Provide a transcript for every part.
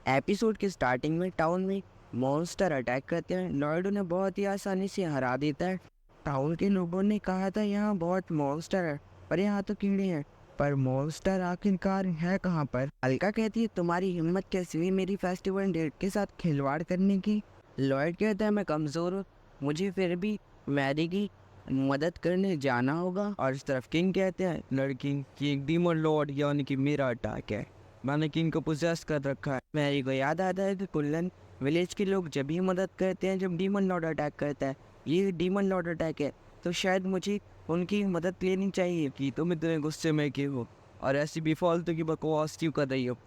Episode के starting में town में मॉन्स्टर अटैक करते हैं। लॉयड उन्हें बहुत ही आसानी से हरा देता है। टाउन के लोगों ने कहा था यहाँ बहुत मॉन्स्टर है, पर यहाँ तो कीड़े हैं। पर मॉन्स्टर आखिरकार है कहाँ पर? अलका कहती है तुम्हारी हिम्मत कैसी हुई मेरी फेस्टिवल डेट के साथ खिलवाड़ करने की? लॉयड कहता है मैं कमज़ोर हूँ, मुझे फिर भी मैरी की मदद करने जाना होगा। और इस तरफ किंग कहते हैं लड़की की एक डीमन लॉर्ड यानी कि मेरा अटैक है, मैंने किंग को पोजेस कर रखा है। मैरी को याद आता है कि कुल्लन विलेज के लोग जब ही मदद करते हैं जब डीमन लॉर्ड अटैक करता है। ये डीमन लॉर्ड अटैक है तो शायद मुझे उनकी मदद लेनी चाहिए। कि तुम इतने गुस्से में क्यों हो और ऐसी भी फालतू की बकवास क्यों कर रही हो?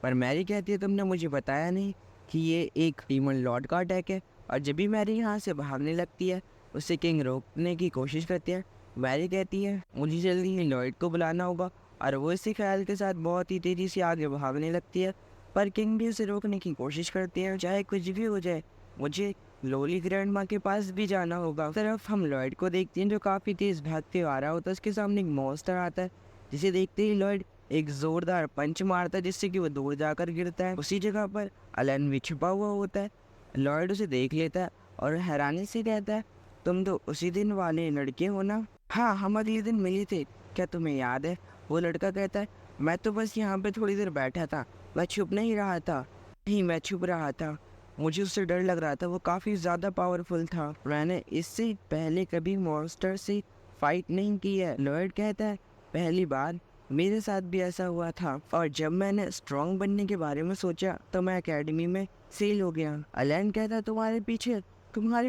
पर मैरी कहती है तुमने मुझे बताया नहीं कि ये एक डीमन लॉर्ड का अटैक है। और जब भी मैरी यहाँ से भागने लगती है उसे किंग रोकने की कोशिश करती है। मैरी कहती है मुझे जल्दी ही लॉर्ड को बुलाना होगा और वो इसी ख्याल के साथ बहुत ही तेज़ी से आगे भागने लगती है। पर किंग भी उसे रोकने की कोशिश करती है। चाहे कुछ भी हो जाए मुझे लोली ग्रैंड माँ के पास भी जाना होगा। तरफ हम लॉयड को देखते हैं जो काफ़ी तेज़ भागते हुए आ रहा होता है। उसके सामने एक मॉन्स्टर आता है जिसे देखते ही लॉयड एक ज़ोरदार पंच मारता है जिससे कि वो दूर जाकर गिरता है। उसी जगह पर अलन भी छुपा हुआ होता है। लॉयड उसे देख लेता है और हैरानी से कहता है तुम तो उसी दिन वाले लड़के हो ना? हाँ, हम अगले दिन मिले थे, क्या तुम्हें याद है? वो लड़का कहता है मैं तो बस यहाँ पे थोड़ी देर बैठा था, मैं छुप नहीं रहा था। नहीं, मैं छुप रहा था, मुझे उससे डर लग रहा था, वो काफ़ी ज़्यादा पावरफुल था। मैंने इससे पहले कभी मॉन्स्टर से फाइट नहीं की है। लॉयड कहता है पहली बार मेरे साथ भी ऐसा हुआ था और जब मैंने स्ट्रॉन्ग बनने के बारे में सोचा तो मैं एकेडमी में सेल हो गया। अलेन कहता है तुम्हारे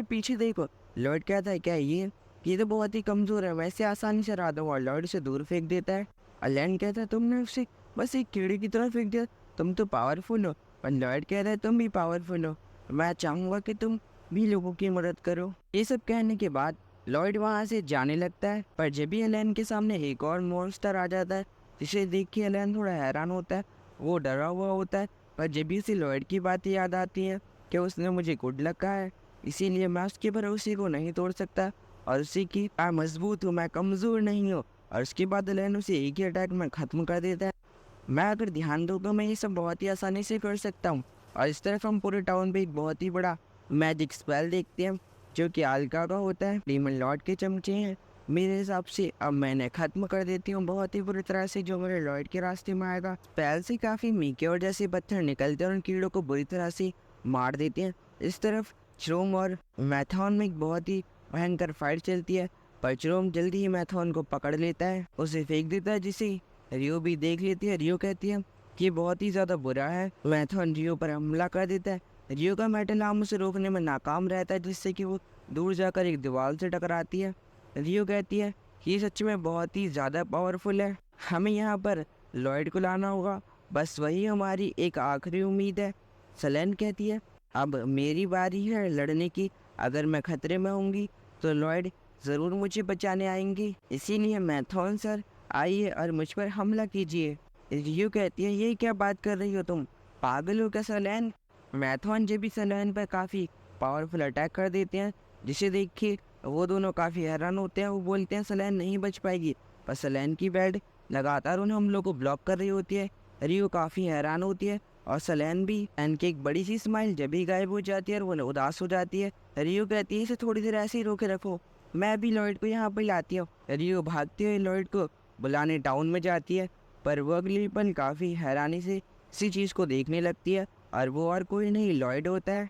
पीछे देखो। लॉयड कहता है क्या ये तो बहुत ही कमज़ोर है, वैसे आसानी से हरा दूंगा। लॉयड उसे दूर फेंक देता है। अलेन कहता है तुमने उसे बस एक कीड़े की तरह फेंक दिया, तुम तो पावरफुल हो। पर लॉयड कहता है तुम भी पावरफुल हो, मैं चाहूँगा कि तुम भी लोगों की मदद करो। ये सब कहने के बाद लॉयड वहाँ से जाने लगता है। पर जब भी एलेन के सामने एक और मॉन्स्टर आ जाता है जिसे देख के एलेन थोड़ा हैरान होता है, वो डरा हुआ होता है। पर जब भी उसे लॉयड की बातें याद आती हैं कि उसने मुझे गुड लक कहा है, इसीलिए मैं उसके भरोसे को नहीं तोड़ सकता और उसी की मैं मजबूत हूँ, मैं कमज़ोर नहीं हूँ। और उसके बाद एलेन उसे एक ही अटैक में ख़त्म कर देता है। मैं अगर ध्यान दूँ तो मैं ये सब बहुत ही आसानी से कर सकता हूँ। और इस तरफ हम पूरे टाउन पे एक बहुत ही बड़ा मैजिक स्पेल देखते हैं जो कि अलका का होता है। डीमन लॉर्ड के चमचे हैं मेरे हिसाब से। अब मैंने ख़त्म कर देती हूँ बहुत ही बुरी तरह से जो मेरे लॉर्ड के रास्ते में आएगा। स्पेल से काफ़ी मीके और जैसे पत्थर निकलते हैं और उन कीड़ों को बुरी तरह से मार देते हैं। इस तरफ श्रोम और मैथॉन में एक बहुत ही भयंकर फाइट चलती है। पर श्रोम जल्दी ही मैथॉन को पकड़ लेता है, उसे फेंक देता है जिसे रियो भी देख लेती है। रियो कहती है कि बहुत ही ज़्यादा बुरा है। मैथॉन रियो पर हमला कर देता है। रियो का मेटल आर्म उसे रोकने में नाकाम रहता है जिससे कि वो दूर जाकर एक दीवार से टकराती है। रियो कहती है कि ये सच में बहुत ही ज़्यादा पावरफुल है, हमें यहाँ पर लॉयड को लाना होगा, बस वही हमारी एक आखिरी उम्मीद है। सेलेन कहती है अब मेरी बारी है लड़ने की, अगर मैं खतरे में होंगी तो लॉयड ज़रूर मुझे बचाने आएंगे, इसीलिए मैथॉन सर आइए और मुझ पर हमला कीजिए। रियो कहती है ये क्या बात कर रही हो तुम, पागल हो क्या सेलेन? मैथॉन जब भी सेलेन पर काफ़ी पावरफुल अटैक कर देते हैं जिसे देख के वो दोनों काफ़ी हैरान होते हैं। वो बोलते हैं सेलेन नहीं बच पाएगी, पर सेलेन की बेल्ट लगातार उन्हें हम लोग को ब्लॉक कर रही होती है। रियो काफ़ी हैरान होती है और सेलेन भी। एन की एक बड़ी सी स्माइल जब भी गायब हो जाती है और वो उदास हो जाती है। रियो कहती है इसे थोड़ी देर ऐसे ही रोके रखो, मैं भी लॉयड को यहाँ पर लाती हूँ। रियो भागते हुए लॉयड को बुलाने टाउन में जाती है, पर वो अगली पल काफ़ी हैरानी से इसी चीज़ को देखने लगती है और वो और कोई नहीं लॉयड होता है।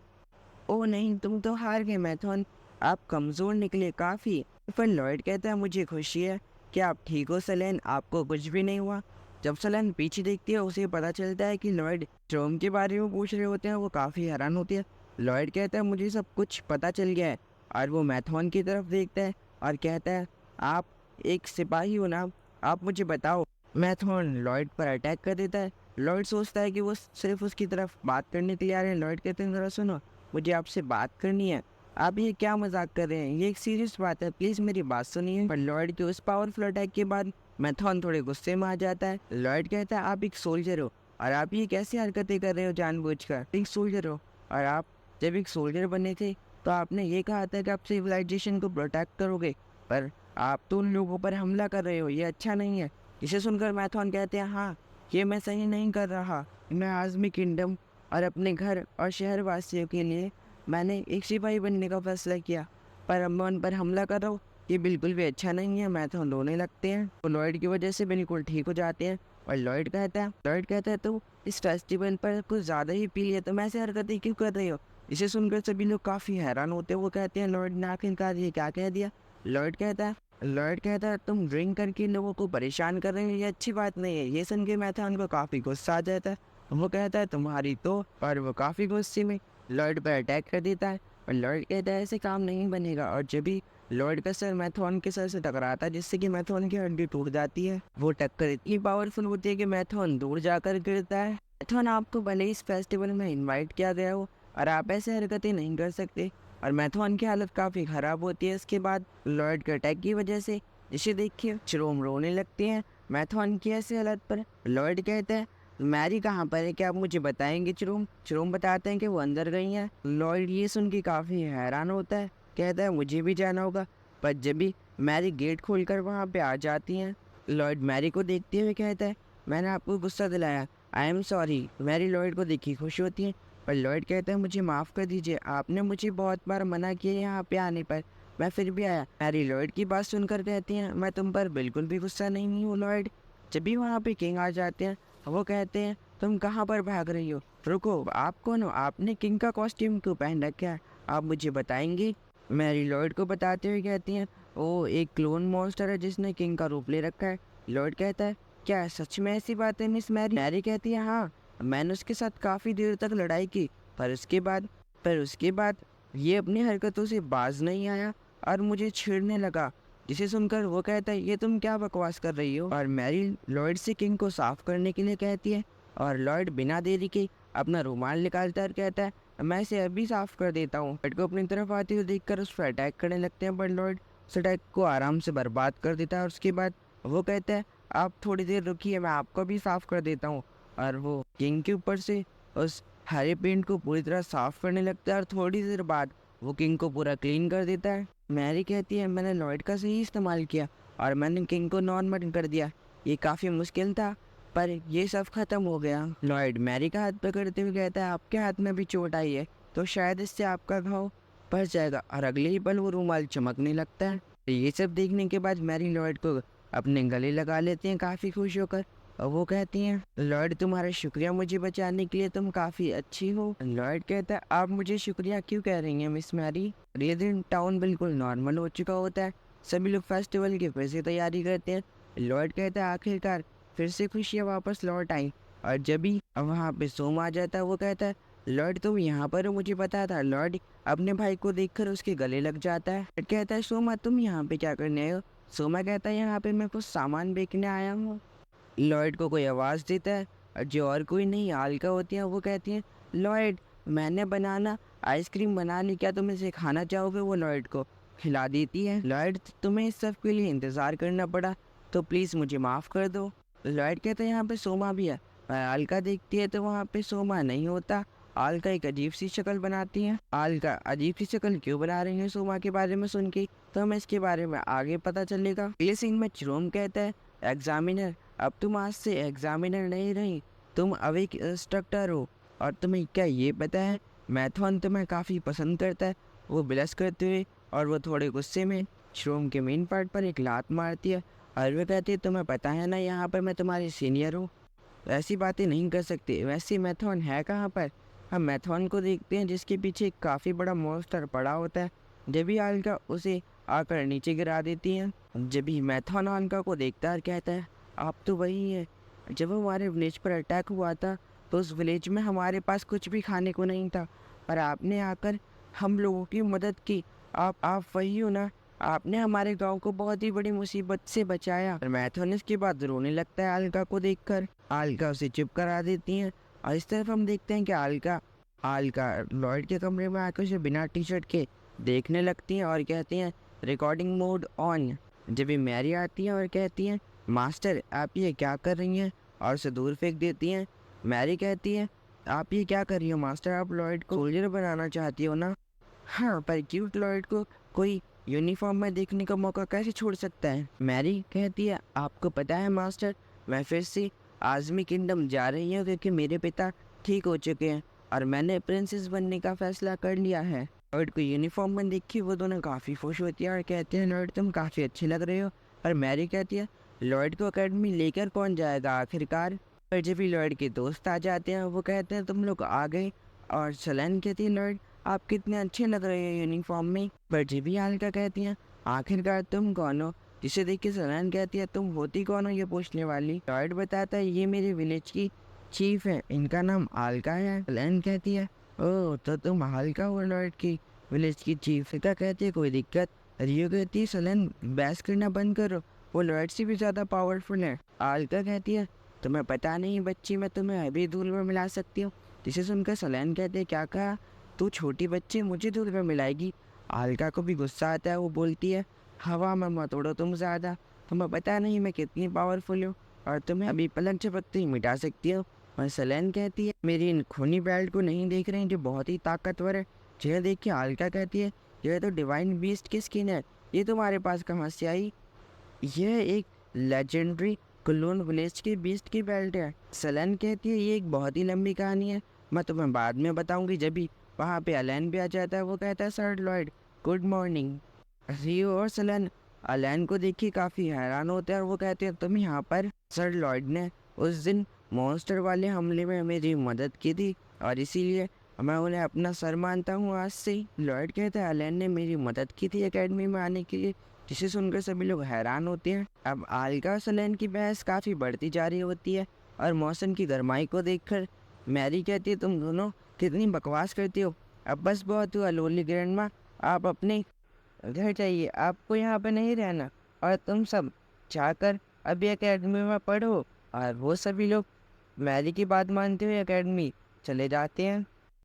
ओह नहीं, तुम तो हार गए मैथॉन, आप कमज़ोर निकले काफ़ी। पर लॉयड कहता है मुझे खुशी है कि आप ठीक हो सेलेन, आपको कुछ भी नहीं हुआ। जब सेलेन पीछे देखती है उसे पता चलता है कि लॉयड स्ट्रोम के बारे में पूछ रहे होते हैं। वो काफ़ी हैरान होती है। लॉयड कहता है मुझे सब कुछ पता चल गया है और वो मैथॉन की तरफ देखता है और कहता है आप एक सिपाही हो ना, आप मुझे बताओ। मैथॉन लॉयड पर अटैक कर देता है। लॉयड सोचता है कि वो सिर्फ उसकी तरफ बात करने के लिए आ रहे हैं। लॉयड कहते हैं ज़रा सुनो, मुझे आपसे बात करनी है। आप ये क्या मजाक कर रहे हैं, ये एक सीरियस बात है, प्लीज़ मेरी बात सुनिए। पर लॉयड के उस पावरफुल अटैक के बाद मैथॉन थोड़े गुस्से में आ जाता है। लॉयड कहता है आप एक सोल्जर हो और आप ये कैसी हरकतें कर रहे हो जानबूझकर? एक सोल्जर हो और आप जब एक सोल्जर बने थे तो आपने ये कहा था कि आप सिविलाइजेशन को प्रोटेक्ट करोगे, पर आप तो उन लोगों पर हमला कर रहे हो, ये अच्छा नहीं है। इसे सुनकर मैथॉन कहते हैं, हाँ ये मैं सही नहीं कर रहा। मैं आज़मी किंगडम और अपने घर और शहर वासियों के लिए मैंने एक सिपाही बनने का फैसला किया, पर अब मैं उन पर हमला कर रहा हूँ, ये बिल्कुल भी अच्छा नहीं है। मैथॉन रोने लगते हैं, वो लॉयड की वजह से बिल्कुल ठीक हो जाते हैं। और लॉयड कहता है तो इस फेस्टिवल पर कुछ ज़्यादा ही पी लिया, तुम ऐसी हरकतें क्यों कर रही हो। इसे सुनकर सभी लोग काफ़ी हैरान होते हैं। वो कहते हैं, लॉयड ने आखिरकार ये क्या कह दिया। लॉयड कहता है तुम ड्रिंक करके लोगों को परेशान कर रहे हो, ये अच्छी बात नहीं है। ये सुन के मैथॉन को काफ़ी गुस्सा आ जाता है। वो कहता है तुम्हारी तो, और वो काफ़ी गुस्से में लॉयड पर अटैक कर देता है। और लॉयड कहता है ऐसे काम नहीं बनेगा। और जब भी लॉयड का सर मैथॉन के सर से टकराता है, जिससे कि मैथॉन की हड्डी टूट जाती है। वो टक्कर इतनी पावरफुल होती है कि मैथॉन दूर जाकर गिरता है। मैथॉन, आपको भले इस फेस्टिवल में इनवाइट किया गया हो और आप ऐसे हरकतें नहीं कर सकते। और मैथॉन की हालत काफ़ी ख़राब होती है इसके बाद लॉयड के अटैक की वजह से। इसे देखिए चिरोम रोने लगते हैं मैथॉन की ऐसी हालत पर। लॉयड कहता है मैरी कहाँ पर है, क्या आप मुझे बताएंगे। चिरोम बताते हैं कि वो अंदर गई हैं। लॉयड ये सुन के काफ़ी हैरान होता है, कहता है मुझे भी जाना होगा। पर जब भी मैरी गेट खोलकर वहाँ पे आ जाती हैं, लॉयड मैरी को देखते हुए कहता है मैंने आपको गुस्सा दिलाया, I am sorry. Mary Lloyd को देखी खुश होती है, पर लॉयड कहता है मुझे माफ़ कर दीजिए, आपने मुझे बहुत बार मना किया यहाँ पे आने पर, मैं फिर भी आया। मैरी लॉयड की बात सुनकर कहती हैं मैं तुम पर बिल्कुल भी गुस्सा नहीं हूँ लॉयड। जब भी वहाँ पे किंग आ जाते हैं, वो कहते हैं तुम कहाँ पर भाग रही हो, रुको, आप कौन हो, आपने किंग का कॉस्ट्यूम क्यों पहन रखा है, आप मुझे बताएंगे। मैरी लॉयड को बताते हुए कहती हैं ओ एक क्लोन मॉन्स्टर है जिसने किंग का रूप ले रखा है। लॉयड कहता है क्या सच में ऐसी बात है मिस मैरी। मैरी कहती है हाँ, मैंने उसके साथ काफ़ी देर तक लड़ाई की, पर उसके बाद ये अपनी हरकतों से बाज नहीं आया और मुझे छेड़ने लगा। जिसे सुनकर वो कहता है ये तुम क्या बकवास कर रही हो। और मैरी लॉयड से किंग को साफ करने के लिए कहती है, और लॉयड बिना देरी के अपना रुमाल निकालता है और कहता है मैं इसे अभी साफ कर देता हूँ। लॉयड को अपनी तरफ आते हुए देखकर उस पर अटैक करने लगते हैं, पर लॉयड उस अटैक को आराम से बर्बाद कर देता है। और उसके बाद वो कहता है आप थोड़ी देर रुकिए, मैं आपको भी साफ कर देता हूँ। और वो किंग के ऊपर से उस हरे पेंट को पूरी तरह साफ करने लगता है, और थोड़ी देर बाद वो किंग को पूरा क्लीन कर देता है। मैरी कहती है मैंने लॉयड का सही इस्तेमाल किया और मैंने किंग को नॉर्मल कर दिया, ये काफ़ी मुश्किल था पर ये सब खत्म हो गया। लॉयड मैरी का हाथ पकड़ते हुए कहता है आपके हाथ में भी चोट आई है तो शायद इससे आपका घाव भर जाएगा। और अगले ही पल वो रुमाल चमकने लगता है। ये सब देखने के बाद मैरी लॉयड को अपने गले लगा लेते हैं काफ़ी खुश होकर, और वो कहती हैं लॉयड तुम्हारा शुक्रिया मुझे बचाने के लिए, तुम काफ़ी अच्छी हो। लॉयड कहता है आप मुझे शुक्रिया क्यों कह रही हैं मिस मैरी। ये दिन टाउन बिल्कुल नॉर्मल हो चुका होता है, सभी लोग फेस्टिवल की फिर से तैयारी करते हैं। लॉयड कहता है आखिरकार फिर से खुशियाँ वापस लौट आई। और जब भी वहाँ पे सोम आ जाता है, वो कहता है लॉयड तुम यहाँ पर हो, मुझे पता था। लॉयड अपने भाई को देखकर उसके गले लग जाता है। लॉयड कहता है सोमा तुम यहाँ पे क्या करने आए हो। सोमा कहता है यहाँ पे मैं कुछ सामान बेचने आया हूँ। लॉयड को कोई आवाज़ देता है, और जो और कोई नहीं आलका होती हैं वो कहती हैं लॉयड मैंने बनाना आइसक्रीम बना ली, क्या तुम इसे खाना चाहोगे। वो लॉयड को खिला देती है। लॉयड तुम्हें इस सब के लिए इंतज़ार करना पड़ा तो प्लीज़ मुझे माफ़ कर दो। लॉयड कहते हैं यहाँ पे सोमा भी है। आलका देखती है तो वहाँ पे सोमा नहीं होता। आलका एक अजीब सी शक्ल बनाती है। आलका अजीब सी शक्ल क्यों बना रही है सोमा के बारे में सुन के, तो हमें इसके बारे में आगे पता चलेगा। अगले सीन में चिरोम कहता है एग्जामिनर अब तुम आज से एग्जामिनर नहीं रही, तुम अब एक इंस्ट्रक्टर हो। और तुम्हें क्या ये पता है मैथॉन तुम्हें काफ़ी पसंद करता है। वो ब्लश करते हुए और वो थोड़े गुस्से में श्रोम के मेन पार्ट पर एक लात मारती है, और वो कहती है तुम्हें पता है ना यहाँ पर मैं तुम्हारी सीनियर हूँ, ऐसी बातें नहीं कर सकते। वैसे मैथॉन है कहाँ पर। हम मैथॉन को देखते हैं जिसके पीछे काफ़ी बड़ा मॉन्स्टर पड़ा होता है। जब भी आलका उसे आकर नीचे गिरा देती हैं, जब भी मैथॉन आलका को देखता है कहता है आप तो वही हैं, जब हमारे विलेज पर अटैक हुआ था तो उस विलेज में हमारे पास कुछ भी खाने को नहीं था, पर आपने आकर हम लोगों की मदद की। आप वही हो ना, आपने हमारे गांव को बहुत ही बड़ी मुसीबत से बचाया। मैथॉन इसके बाद रोने लगता है आलका को देखकर। आलका उसे चुप करा देती हैं, और इस तरफ हम देखते हैं कि आलका लॉयड के कमरे में आकर उसे बिना टी शर्ट के देखने लगती हैं और कहती हैं रिकॉर्डिंग मोड ऑन। जब भी मैरी आती है और कहती हैं मास्टर आप ये क्या कर रही हैं, और उसे दूर फेंक देती हैं। मैरी कहती है आप ये क्या कर रही हो मास्टर, आप लॉयड को सोल्जर बनाना चाहती हो ना। हाँ, पर क्यूट लॉयड को कोई यूनिफॉर्म में देखने का मौका कैसे छोड़ सकता है? मैरी कहती है, आपको पता है मास्टर, मैं फिर से आज़मी किंगडम जा रही हूँ क्योंकि मेरे पिता ठीक हो चुके हैं और मैंने प्रिंसेस बनने का फैसला कर लिया है। लॉयड को यूनिफॉर्म में देख के वो दोनों काफ़ी खुश होती है और कहते हैं, लॉयड तुम काफ़ी अच्छे लग रहे हो। और मैरी कहती है, लॉयड को अकेडमी लेकर कौन जाएगा आखिरकार? पर जब भी लॉयड के दोस्त आ जाते हैं वो कहते हैं, तुम लोग आ गए। और सेलेन कहती है, लॉयड आप कितने अच्छे लग रहे हो यूनिफॉर्म में। पर जब भी आलका कहती हैं, आखिरकार तुम कौन हो? जिसे देख के सेलेन कहती है, तुम होती कौन हो ये पूछने वाली? लॉयड बताता है, ये मेरे विलेज की चीफ है, इनका नाम आलका है। सेलेन कहती है, ओह तो तुम आलका हो लॉयड की विलेज की चीफ। क्या कहती है, कोई दिक्कत? रियो कहती है, सेलेन बहस करना बंद करो, वो लॉयड से भी ज़्यादा पावरफुल है। आलका कहती है, तुम्हें पता नहीं बच्ची, मैं तुम्हें अभी धूल में मिला सकती हूँ। जिसे सुनकर सेलेन कहते हैं, क्या कहा? तू छोटी बच्ची मुझे धूल में मिलाएगी? आलका को भी गुस्सा आता है, वो बोलती है, हवा में मत उड़ो तुम ज़्यादा, तुम्हें पता नहीं मैं कितनी पावरफुल हूँ और तुम्हें अभी पलक झपकते ही मिटा सकती हो। और सेलेन कहती है, मेरी इन खूनी बेल्ट को नहीं देख रहे हैं जो बहुत ही ताकतवर है? यह देख के आलका कहती है, यह तो डिवाइन बीस्ट की स्किन है, ये तुम्हारे पास कहाँ से आई? यह एक लेजेंडरी क्लोन विलेज के बीस्ट की बेल्ट है। सेलेन कहती है, ये एक बहुत ही लंबी कहानी है, मैं तुम्हें बाद में बताऊंगी। जब भी वहाँ पे अलेन भी आ जाता है, वो कहता है, सर लॉयड गुड मॉर्निंग। रियो और सेलेन अलेन को देख के काफ़ी हैरान होते हैं और वो कहते हैं, तुम यहाँ पर? सर लॉयड ने उस दिन मॉन्स्टर वाले हमले में मेरी मदद की थी और इसीलिए मैं उन्हें अपना सर मानता हूँ आज से। लॉयड कहता है, अलेन ने मेरी मदद की थी एकेडमी में आने के लिए। जिसे सुनकर सभी लोग हैरान होते हैं। अब आलका और सेलेन की बहस काफ़ी बढ़ती जा रही होती है और मौसम की गर्माई को देखकर मैरी कहती है, तुम दोनों कितनी बकवास करती हो, अब बस बहुत हुआ लोली ग्रैंडमा, आप अपने घर जाइए, आपको यहाँ पे नहीं रहना और तुम सब जाकर अभी एकेडमी में पढ़ो। और वो सभी लोग मैरी की बात मानते हुए एकेडमी चले जाते हैं।